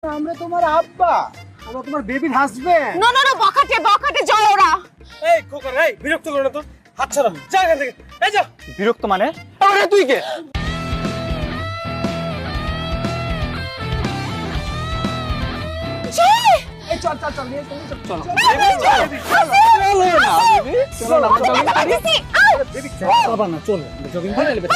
আমরা তোমার আব্বা, আমরা তোমার বেবির হাজবেন্ড। নো নো নো, বকাটে বকাটে জয় ওরা। এই খোকা, এই বিরক্ত করো না তো, হাত ছাড়ো, যা এখান থেকে, এই যা। বিরক্ত মানে? আরে তুই কে? এই চল চল চল, নিয়ে চল চল। চলো না বেবি, চলো না বেবি, বাবা না, চলো জগিং করে নেবে।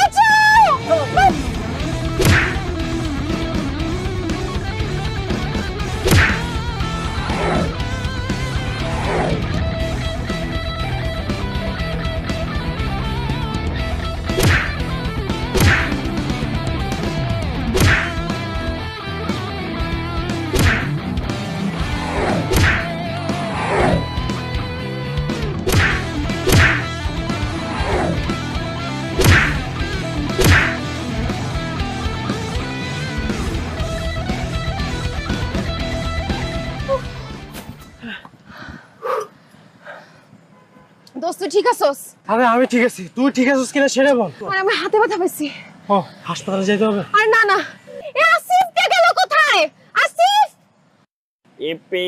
দোস্ত ঠিক আছোস? আরে আমি ঠিক আছি, তুই ঠিক আছিস কিনা সেটা বল। মানে আমি হাতে ব্যথা পাইছি। ও, হাসপাতালে যেতে হবে। আরে না না, এ আসিফ কে গেল কোথায়? আসিফ Ipi.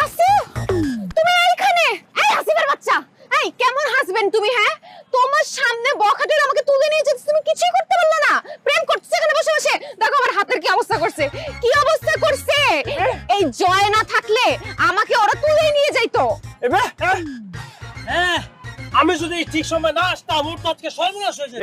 আসিফ, তুমি এইখানে? এই আসিফের বাচ্চা, এই কেমন হাজবেন্ড তুমি? হ্যাঁ, তোমার সামনে বখাটের আমাকে তুলে নিয়ে যেতে তুমি কিছুই করতে পারলে না। প্রেম করতেছ এখানে বসে বসে। দেখো আমার হাতের কি অবস্থা করছে, কি অবস্থা করছে। এই জয় না থাকলে আমাকে ওরা তুলে নিয়ে যাইতো। হ্যাঁ, আমি যদি ঠিক সময় না আসতাম, ওর তো আজকে সর্বনাশ হয়ে যেত।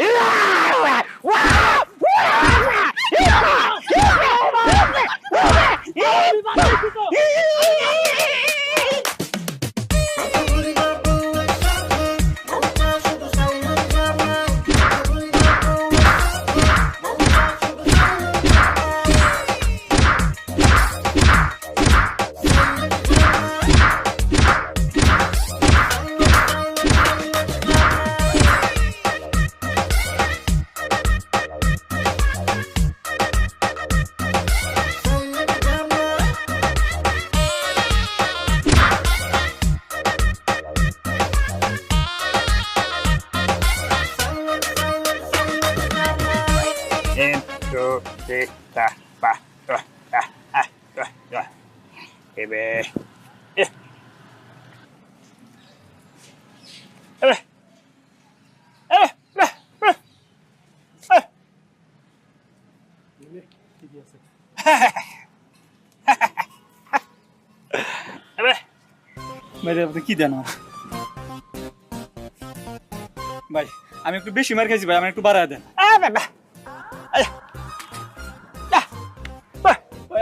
ভাই আপনি কি দেন আমার? ভাই আমি একটু বেশি মার খাইছি ভাই, আমার একটু বাড়ায় দেন।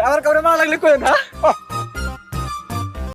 আমার কাউরে মারা লাগলে কই না।